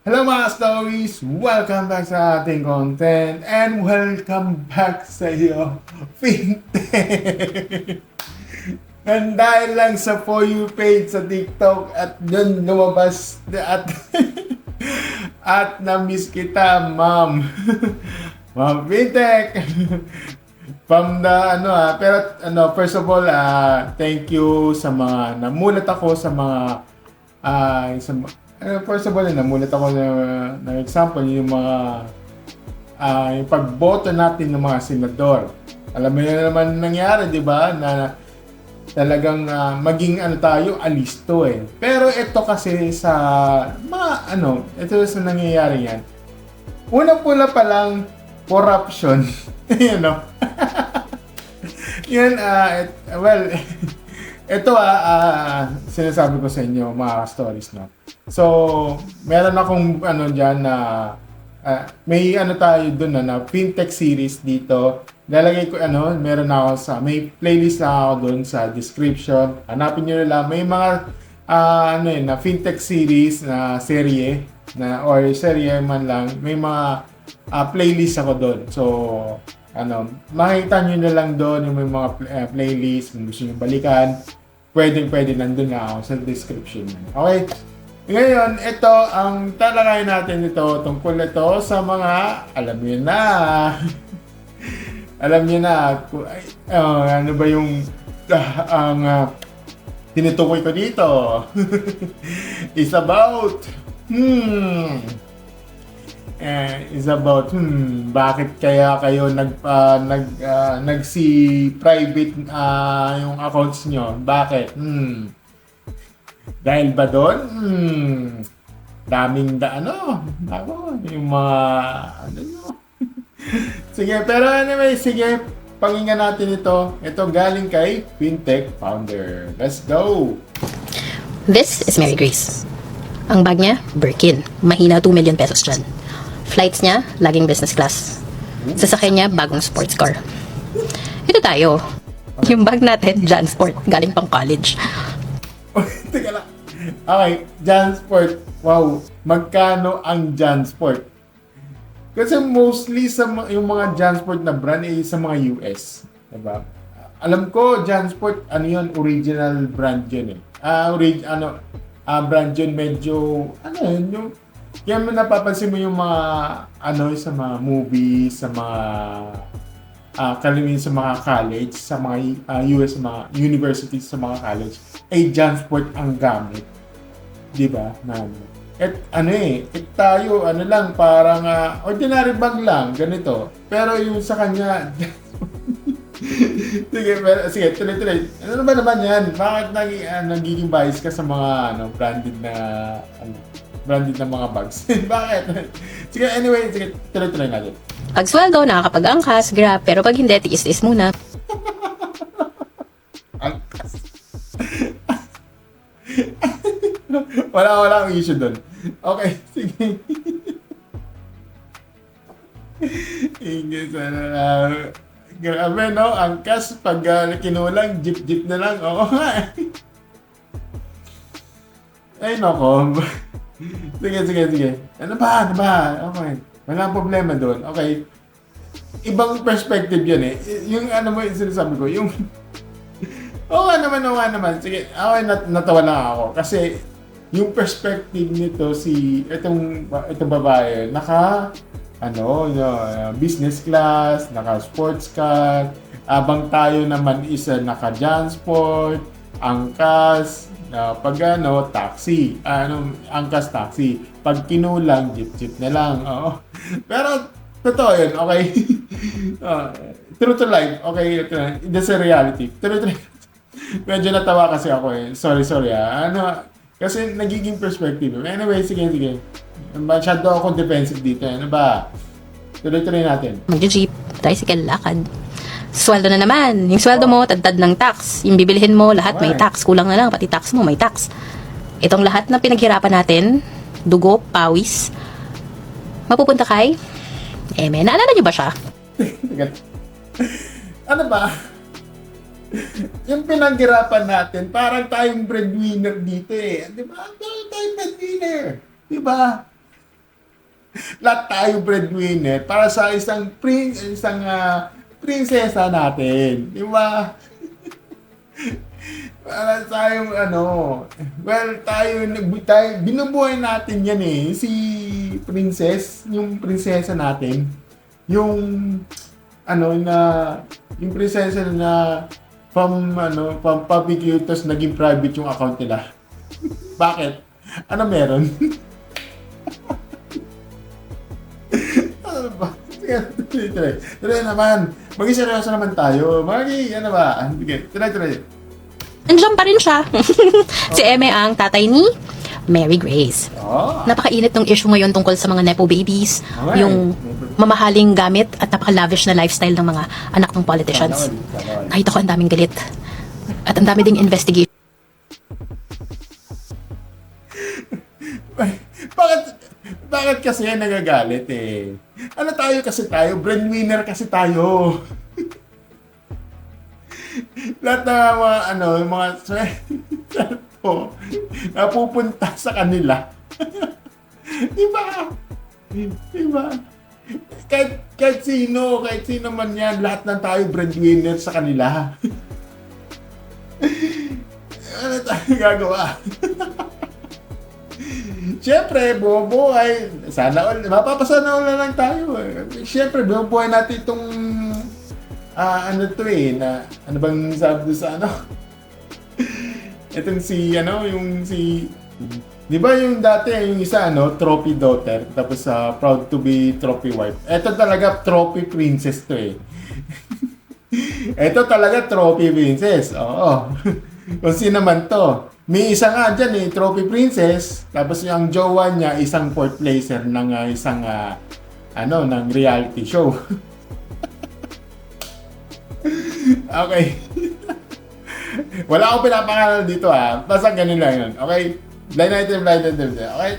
Hello mga stories! Welcome back sa ating content and welcome back sa iyo, Fintech! And dahil lang sa For You page sa TikTok at dun lumabas at at na-miss kita, ma'am. Ma'am Fintech! From the pero first of all, thank you sa mga namulat ako sa mga first of all, namulat ako ng example, yung mga yung pagboto natin ng mga senador. Alam mo yun naman nangyari, di ba? Na talagang maging tayo, alisto eh. Pero ito kasi sa ito sa nangyayari yan. Una-pula pa lang, corruption. You know? Yun, well, ito sinasabi ko sa inyo mga stories, no. So, meron akong diyan na may tayo doon na fintech series dito. Lalagay ko meron ako may playlist na ako doon sa description. Hanapin niyo lang, may mga na fintech series na serye or serye man lang, may mga playlist ako doon. So, makikita nyo na lang doon yung may mga playlist, kung gusto nyo balikan, pwede nandun na ako sa description. Okay? Ngayon, ito, ang talakayin natin ito, tungkol ito sa mga, alam nyo na, alam nyo na, ano ba yung, tinutukoy ko dito. It's about, is about bakit kaya kayo nagsi-private yung accounts nyo? Bakit? Dahil ba doon? Daming yung mga nyo. Sige, pero anyway, sige, pakinggan natin ito. Ito galing kay Fintech Founder. Let's go! This is Mary Grace. Ang bag niya, Birkin. Mahina 2 million pesos dyan. Flights niya, laging business class. Sasakyan niya, bagong sports car. Ito tayo. Yung bag natin, Jansport. Galing pang college. Teka lang. Okay, Jansport. Wow. Magkano ang Jansport? Kasi mostly yung mga Jansport na brand ay sa mga US. Diba? Alam ko, Jansport, original brand yun eh. Brand yun medyo, yung kaya mo napapansin mo yung mga sa mga movies, sa mga kalimitan sa mga college, sa mga US mga universities, sa mga college, ay Jansport ang gamit. 'Di ba? Tayo lang parang ordinary bag lang ganito. Pero yung sa kanya sige, tuloy. Ano ba naman 'yan? Bakit nagiging bias ka sa mga branded na mga bags? Bakit? Sige, anyway, tuloy natin. Pag sweldo, nakakapag-angkas, grab. Pero pag hindi, tiis-tiis muna. Angkas. Wala akong issue doon. Okay, sige. Ingles, grabe, no? Angkas, pag kinulang, jeep na lang. Oo nga. Ay, nako. Sige. Ano ba? Okay. Walang problema doon. Okay. Ibang perspective yun eh. Yung yung sinasabi ko, yung oo nga naman. Sige, okay, natawa lang ako. Kasi yung perspective nito itong babae, business class, naka sports car, abang tayo naman isa naka Jansport, angkas, taxi. Angkas taxi. Pag kinulang, jeep na lang. Oo. Pero, totoo yun, okay? True to life, okay? That's a reality. True to life. Medyo natawa kasi ako eh. Sorry. Kasi nagiging perspective. Anyway, sige. Masyado akong defensive dito. Ano ba? Tuloy natin. Mag-jeep, tricycle, lakad. Sweldo na naman. Yung sweldo mo, tad ng tax. Yung bibilihin mo, lahat may tax. Kulang na lang, pati tax mo, may tax. Itong lahat na pinaghirapan natin, dugo, pawis, mapupunta kay naalala niyo ba siya? Ano ba? Yung pinaghirapan natin, parang tayong breadwinner dito eh. Di ba? Tayong breadwinner. Di ba? Lahat tayo breadwinner para sa isang prinsesa natin. Di ba? Para tayong tayo, binubuhay natin yan eh. Si yung prinsesa natin. Yung, yung prinsesa na from public tapos naging private yung account nila. Bakit? Ano meron? Ano ba? Tuloy naman. Maging seryoso naman tayo. Ano ba? Sige, tuloy. Andiyan pa rin siya. Si Eme ang tatay ni Mary Grace. Oh. Napakainit ng issue ngayon tungkol sa mga nepo babies, Okay. yung mamahaling gamit at napaka-lavish na lifestyle ng mga anak ng politicians. Kahit ako ang daming galit. At ang dami ding investigation. Bakit kasi yan nagagalit eh? Ano tayo kasi tayo? Breadwinner kasi tayo. Lahat ng yung mga po, napupunta sa kanila. Diba? Kahit sino man yan, lahat ng tayo breadwinner sa kanila. Ano tayo gagawa? Siyempre, buhay. Mapapasana na lang tayo. Siyempre, buhay natin itong ano bang sabi doon sa itong di ba yung dati, yung isa, trophy daughter, tapos proud to be trophy wife. Ito talaga, trophy princess to eh. Ito talaga, trophy princess. Oo. Kung sino man to. May isa nga dyan trophy princess, tapos yung jowa niya, isang fourth placer ng ng reality show. Okay. Wala akong pinapangalan dito basta ganun lang yun. Okay? Blind item. Okay?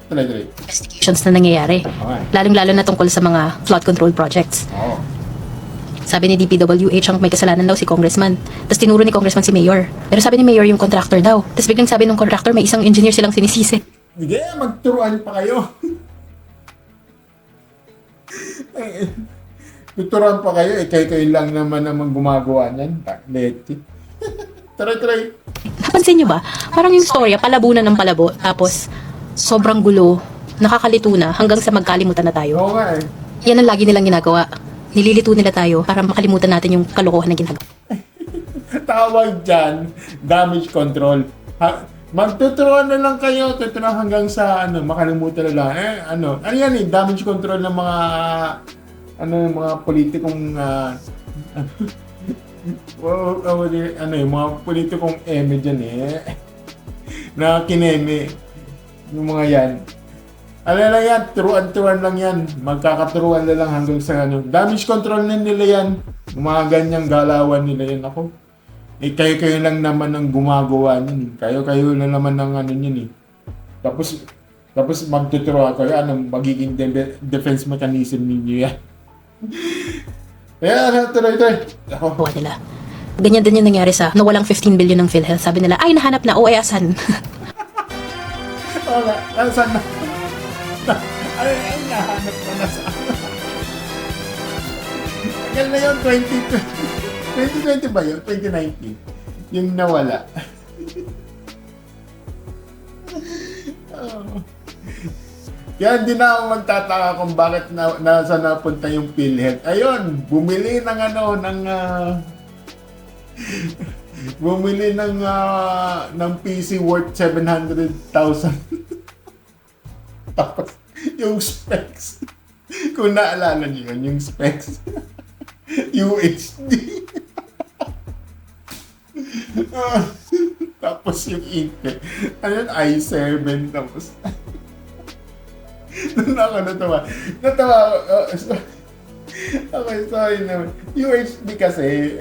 Tuloy. Investigations na nangyayari. Okay. Lalong-lalo na tungkol sa mga flood control projects. Oo. Sabi ni DPWH ang may kasalanan daw si Congressman. Tapos tinuro ni Congressman si Mayor. Pero sabi ni Mayor yung contractor daw. Tapos biglang sabi ng contractor may isang engineer silang sinisisi. Sige, magturuan pa kayo. Tuturuan pa kayo, kayo lang naman gumagawa niyan. Leti. Try. Napansin nyo ba? Parang yung storya, palabunan ng palabo. Tapos, sobrang gulo. Nakakalito na hanggang sa magkalimutan na tayo. Oo nga eh. Yan ang lagi nilang ginagawa. Nililito nila tayo para makalimutan natin yung kalokohan na ginagawa. Tawag dyan, damage control. Magtuturuan na lang kayo, tuturuan hanggang sa makalimutan na lang. Ano yan damage control ng mga mga politikong yung mga politikong eme dyan na kineme yung mga yan. Ano lang yan, turuan lang yan. Magkakaturuan na lang hanggang sa damage control na nila yan. Mga ganyang galawan nila yan. Ako, kayo lang naman ang gumagawa niyan. Kayo na naman ang niyan Tapos magtuturuan kayo, magiging defense mechanism ninyo yan. Kaya, tuloy. Ako. Nila. Ganyan din yung nangyari sa nawalang 15 billion ng PhilHealth. Sabi nila, ay nahanap na, ay asan? Wala, asan na? Ay, nahanap ko na sa tagal na yun, 2020 ba yun? 2019. Yung nawala. Kaya hindi na ako magtataka kung bakit nasa napunta yung PhilHealth. Ayun, bumili ng PC worth 700,000. Tapos, yung specs. Kung naalala niyo yun, yung specs. UHD. Tapos yung Intel. i7. Tapos, doon ako natawa. Okay, sorry naman. UHD kasi,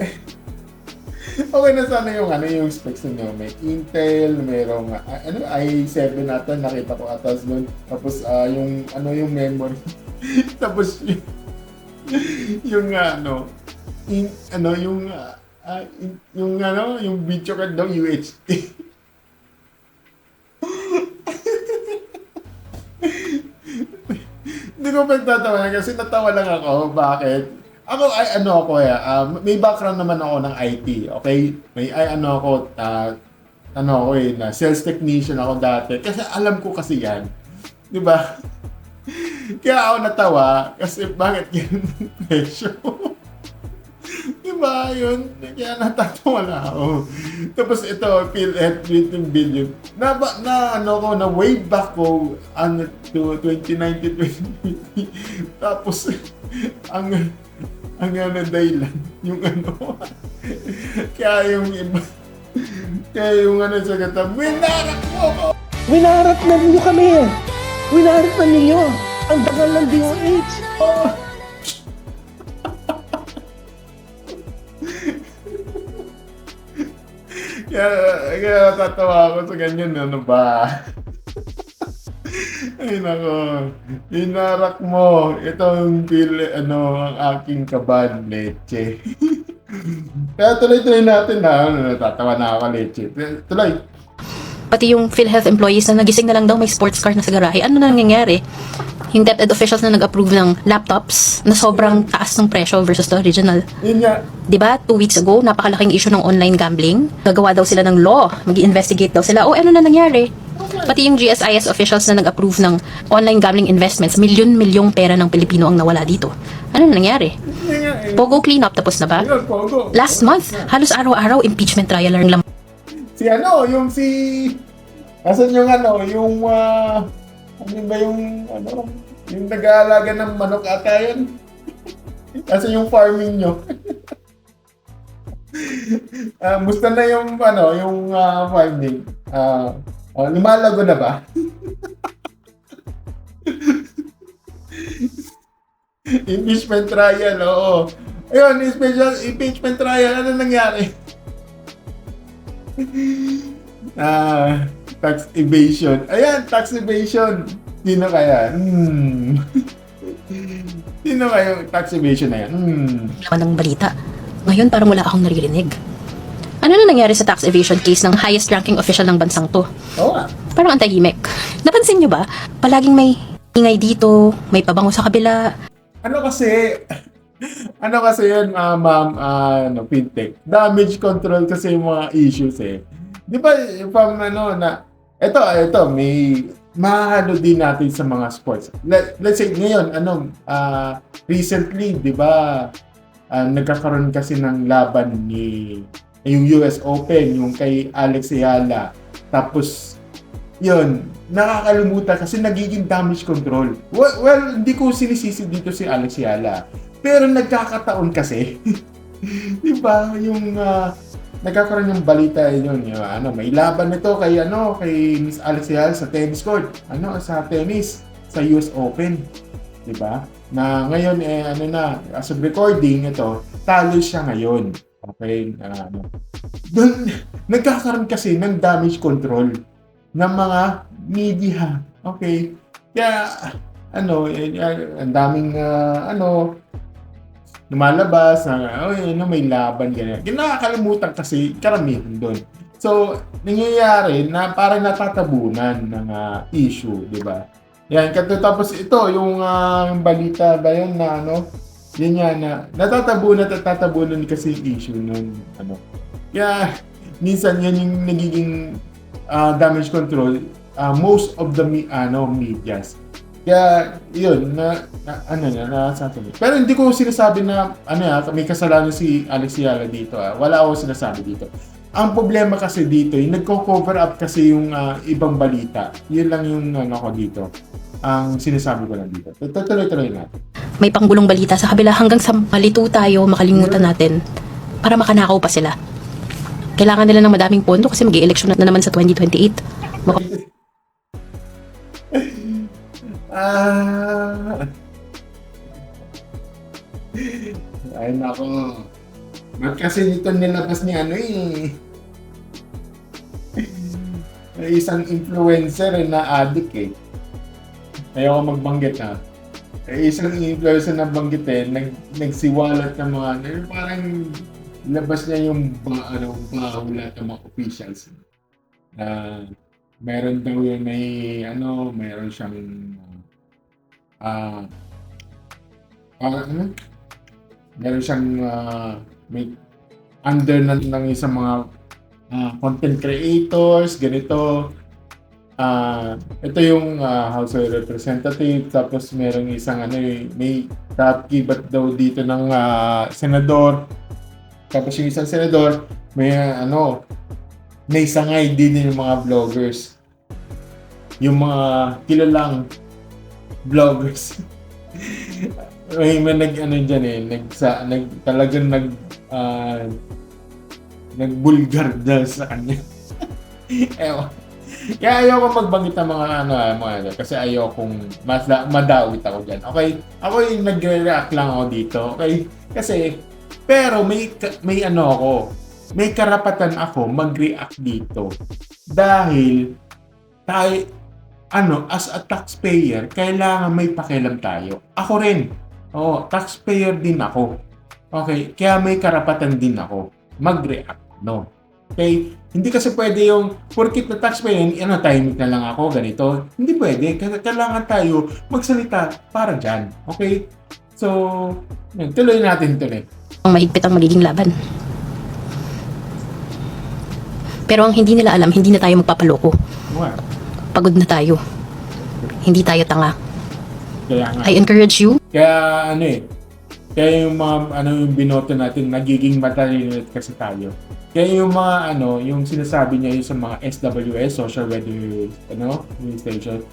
okay na sana yung specs niyo. May Intel, mayroong i7 natin, nakita ko atas doon. Tapos yung memory. Tapos yung video card daw UHD. Hindi ko pagtatawanan kasi natawa lang ako. Bakit? Ako, ay, ano ako may background naman ako ng IT, okay? Ano ako, ano ako na sales technician ako dati. Kasi alam ko kasi yan. Di ba? Kaya ako natawa kasi bakit yan presyo? Diba yun? Kaya natatawa na ako. Tapos ito, PhilHealth 15 billion. Ano ko, na way back ko to 2019-2020. Tapos, ang ano dahilan, yung ano. Kaya yung iba, kaya yung ano sa kata, winarak mo ko! Winarat na ninyo kami! Winarat na ninyo! Ang dangal ng DOH! Oh. Kaya natatawa ako sa ganyan, ano ba? Ay nako, inarak mo. Ito yung ang aking kaban, leche. Kaya tuloy-tuloy natin na, natatawa na ako, leche. Tuloy. Pati yung PhilHealth employees na nagising na lang daw may sports car na sa garahe. Ano na nangyayari? Yung DepEd officials na nag-approve ng laptops na sobrang taas ng presyo versus the original. Yun nga. Diba, 2 weeks ago, napakalaking issue ng online gambling. Gagawa daw sila ng law. Mag-investigate daw sila. Ano na nangyari? Pati yung GSIS officials na nag-approve ng online gambling investments, milyon-milyong pera ng Pilipino ang nawala dito. Ano na nangyari? Yun nga eh. Pogo cleanup tapos na ba? Yun, Pogo. Last month, halos araw-araw impeachment trial lang. Asan yung ano, ano ba yung, yung nag-aalaga ng manok ata yun? Asan yung farming nyo? Musta na yung, farming? Lumalago na ba? Impeachment trial, oo. Ayun, impeachment trial, ano nangyari? Tax evasion. Ayan, tax evasion. Sino kaya? Sino kaya yung tax evasion na yan? Laman ng balita. Ngayon parang wala akong naririnig. Ano na nangyari sa tax evasion case ng highest ranking official ng bansang to? Oo nga. Parang ang tahimik. Napansin nyo ba? Palaging may ingay dito, may pabango sa kabila. Ano kasi yan, ma'am, fintech. Damage control kasi yung mga issues eh. Di ba, ito, may mahalo din natin sa mga sports. Let's say, ngayon, recently, di ba, nagkakaroon kasi ng laban yung US Open, yung kay Alex Ayala. Tapos, yun, nakakalimutan kasi nagiging damage control. Well, hindi ko sinisisi dito si Alex Ayala. Pero nagkakataon kasi, di ba, yung nagkakaroon yung balita yun, may laban nito kay Miss Alex Ayala sa tennis court, sa tennis, sa US Open, di ba? Na ngayon as of recording ito, talo siya ngayon. Okay, doon nagkakaroon kasi ng damage control ng mga media. Okay? Kaya ang daming lumalabas na may laban ganyan. Nakakalimutan kasi karamihan doon. So, nangyayari na parang natatabunan ng issue, di ba? Yan, tapos ito, yung balita ba yun na yan yan na natatabunan kasi yung issue nun, Kaya, minsan yan yung nagiging damage control, most of the medias. Kaya, yun, nasasabi. Pero hindi ko sinasabi na, may kasalanan si Alex Ayala dito, Wala ako sinasabi dito. Ang problema kasi dito, yung nagko-cover up kasi yung ibang balita. Yun lang yung ko dito. Ang sinasabi ko lang dito. Tuloy-tuloy natin. May panggulong balita sa kabila hanggang sa malito tayo, makalimutan natin para makanakaw pa sila. Kailangan nila ng madaming pondo kasi mag-i-election na naman sa 2028. Ay nako. Ba't kasi nito nilabas ni isang influencer na addict Ayoko magbanggit isang influencer na banggitin, nagsiwalat ng mga, parang labas niya yung bahulat ng mga officials. Meron daw yun mayroon siyang ano? Meron siyang may under ng isang mga content creators, ganito. Ito yung House of Representatives, tapos merong isang may kakibat daw dito ng senador. Tapos yung isang senador, may sangay din yung mga vloggers. Yung mga kilalang vloggers. may talagang nagbulgar dahil sa kanya. Ewan. Kaya ayoko magbanggit ng mga kasi ayokong madawit ako dyan. Okay? Ako yung nagre-react lang ako dito. Okay? Kasi, pero may karapatan ako mag-react dito. Dahil, as a taxpayer, kailangan may pakialam tayo. Ako rin. Taxpayer din ako. Okay? Kaya may karapatan din ako mag-react. No? Okay? Hindi kasi pwede yung porkit na taxpayer, tahimik na lang ako, ganito. Hindi pwede. Kailangan tayo magsalita para dyan. Okay? So, tuloy natin. Ang mahigpit ang magiging laban. Pero ang hindi nila alam, hindi na tayo magpapaloko. What? Pagod na tayo. Hindi tayo tanga. Kaya nga. I encourage you. Kaya kaya yung mga yung binoto natin nagiging matalino kasi tayo. Kaya yung mga yung sinasabi niya yung sa mga SWS, social weather station,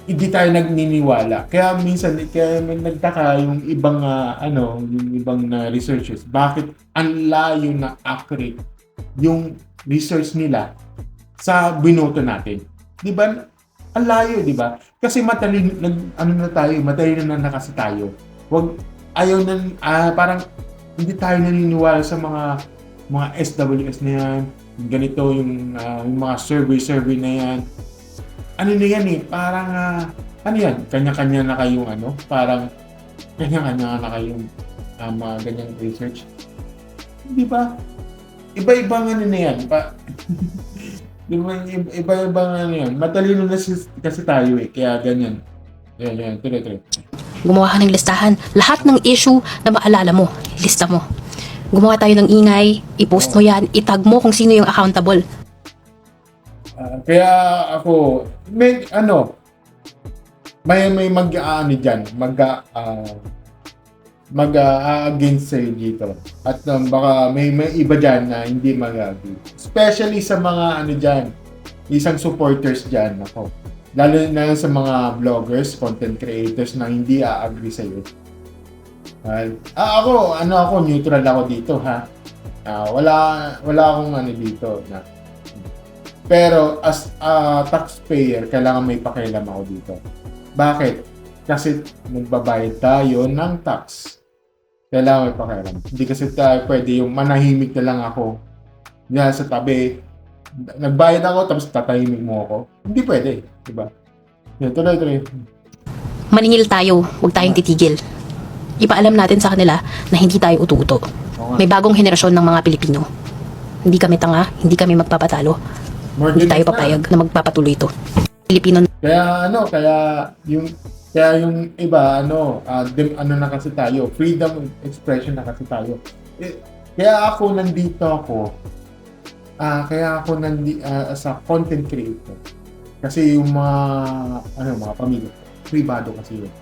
hindi tayo nagniniwala. Kaya minsan may nagtaka yung ibang yung ibang researchers, bakit ang layo na accurate yung research nila sa binoto natin. 'Di ba? Ang layo, 'di ba? Kasi matalino na kasi tayo. Parang hindi tayo naniniwala sa mga SWS na yan, ganito yung mga survey na yan. Na yan parang kanya-kanya na kayong parang kanya-kanya na kayong mga ganyang research. Di ba? Iba-ibang na yan. Iba-ibang yan. Matalino na kasi tayo kaya ganyan. Yan, tuloy. Gumawa ka ng listahan. Lahat ng issue na maalala mo, lista mo. Gumawa tayo ng ingay, i-post mo yan, itag mo kung sino yung accountable. Kaya ako, may mag-against sa'yo dito. At baka may iba dyan na hindi mag-agree. Especially sa mga isang supporters dyan. Lalo na sa mga vloggers, content creators na hindi a-agree sa'yo. Ako neutral ako dito, ha. Wala akong dito na. Pero as a taxpayer, kailangan may pakialam ako dito. Bakit? Kasi magbabayad tayo ng tax. Kailangan may pakialam. Hindi kasi pwede yung manahimik na lang ako. Diyan sa tabi. Nagbayad ako tapos tatahimik mo ako. Hindi pwede. Diba? Yan, tuloy. Maningil tayo, huwag tayong titigil. Ipaalam natin sa kanila na hindi tayo utu-uto. May bagong henerasyon ng mga Pilipino. Hindi kami tanga, hindi kami magpapatalo. Hindi tayo papayag na magpapatuloy ito. Pilipino. Kaya yung iba na kasi tayo, freedom of expression na kasi tayo. Kaya ako nandito as a content creator. Kasi yung mga pamilya, privado kasi yun.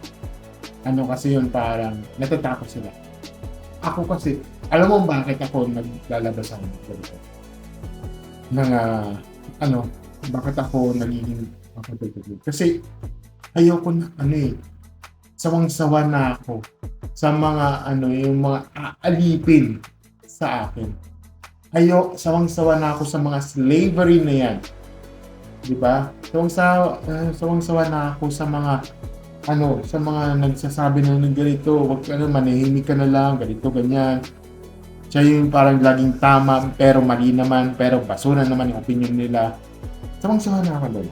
Kasi yun parang natatakot sila. Ako kasi, alam mo bakit ako naglalabas ako ganito? Bakit ako nagiging kasi ayoko na sawang-sawa na ako sa mga yung mga aalipin sa akin. Sawang-sawa na ako sa mga slavery na yan. Di ba? Sawang-sawa na ako sa mga sa mga nagsasabi na ganito, wag manahimik ka na lang, ganito, ganyan. Siya yung parang laging tama, pero mali naman, pero basura naman yung opinion nila. Sawang-sawa na ako doon.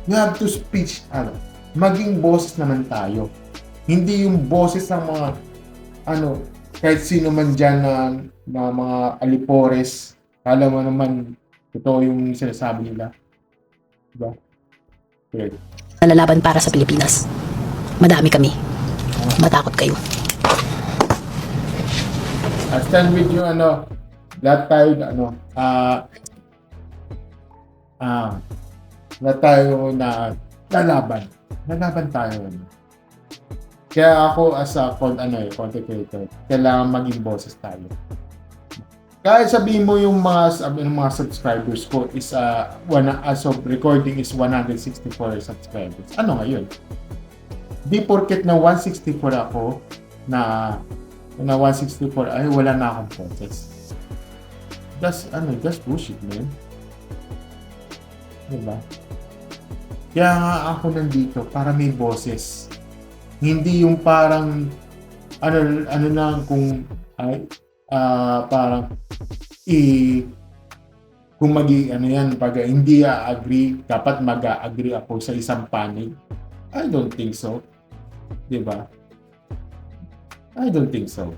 You have to speak, maging boses naman tayo. Hindi yung boses ng mga, kahit sino man dyan na mga alipores, kala mo naman, totoo yung sinasabi nila. Diba? Okay. Nalalaban para sa Pilipinas. Madami kami. Matakot kayo. I stand with you, lahat tayo, lahat tayo na lalaban. Lalaban tayo. Kaya ako as a content creator, kailangan maging boses tayo. Kahit sabihin mo yung mga subscribers ko is as of recording is 164 subscribers. Ano ngayon? Di porket na 164 ako na 164 ay wala na akong boses. That's bullshit, man. Diba? Kaya nga ako nandito para may boses. Hindi yung parang lang kung parang kung pag hindi agree, dapat mag-agree ako sa isang panig. I don't think so. 'Di ba? I don't think so.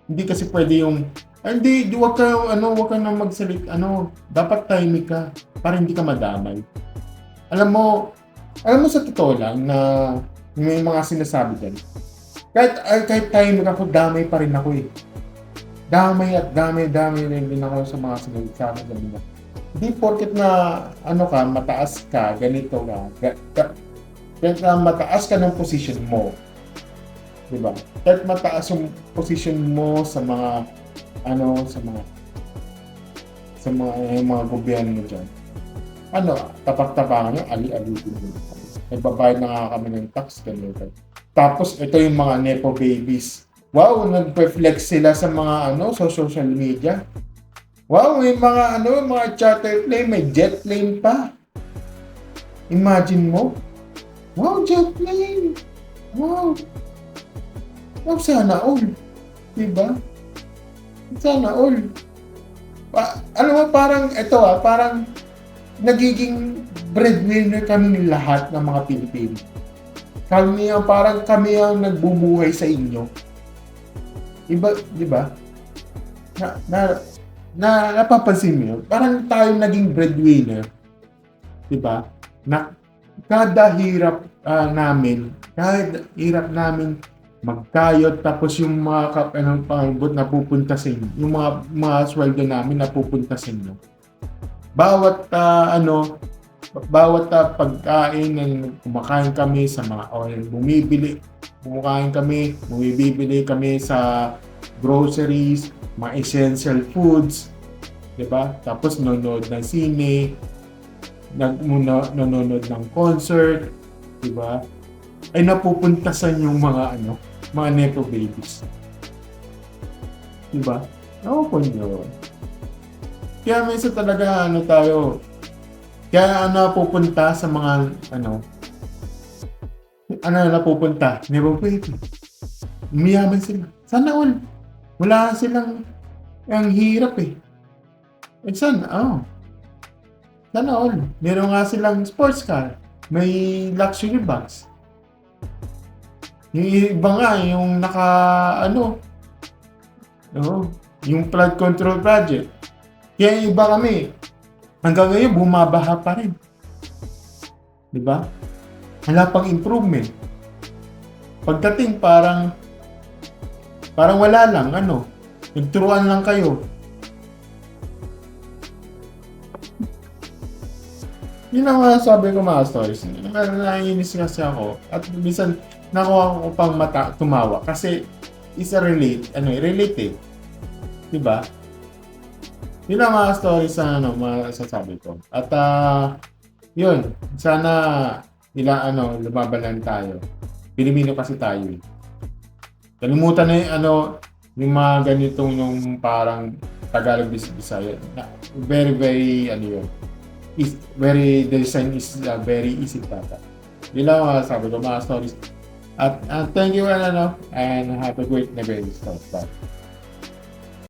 Hindi kasi pwede yung wag ka na magsalit, dapat timing ka para hindi ka madamay. Alam mo sa totoo lang na may mga sinasabi dyan. Kahit timing ako, damay pa rin ako eh. Damay rin din ako sa mga sinasabi dyan. Hindi porket na mataas ka, ganito ka, mataas ka ng position mo. Diba? Kahit mataas yung position mo sa mga mga gobyerno dyan. Tapak-tapangan nyo, ali-alitin nyo. Nagbabayad na nga kami ng tax, ganito. Tapos, ito yung mga nepo babies. Wow, nag-reflex sila sa mga social media. Wow, may mga charter plane, may jet plane pa. Imagine mo. Wow, jet plane. Wow. Wow, sana all. Diba? Sana all. Parang nagiging breadwinner kami lahat ng mga Pilipino. Parang kami ang nagbubuhay sa inyo. Iba, di ba? Napapansin mo yun? Parang tayo naging breadwinner. Di ba? Na kada hirap namin magkayod, tapos yung mga pangibot na pupunta sa inyo, yung mga sweldo namin na pupunta sa inyo. Bawat pagkain na kumakain kami sa mga bumibili kami sa groceries, mga essential foods, 'di ba? Tapos nanonood ng sine, nanonood ng concert, 'di ba? Ay napupuntasan yung mga nepo babies. 'Di ba? Ako yun. Kaya minsan talaga tayo. Kaya napupunta sa mga napupunta, nepo baby. Umiyaman sila. Sana all. Wala silang ang hirap eh. Sana all. Meron nga silang sports car. May luxury bags. Yung iba nga, yung yung flood control project. Kaya yung iba kami, hanggang ngayon bumabaha pa rin. Diba? Wala pang improvement. Pagdating parang wala lang, nagturuan lang kayo. Yun ang sabi ko mga stories. Naiinis kasi ako. At minsan, nakuha ko pang tumawa. Kasi, relate eh. Diba? Yun ang mga stories na masasabi ko. At, yun. Sana, lumaban lang tayo. Pilipino kasi tayo eh. Kalimutan na yung mga ganitong yung parang Tagalog Bisaya. Very, very, the design is very easy data. Yun lang mga sabi ko, mga stories. At thank you and have a great day. Bye.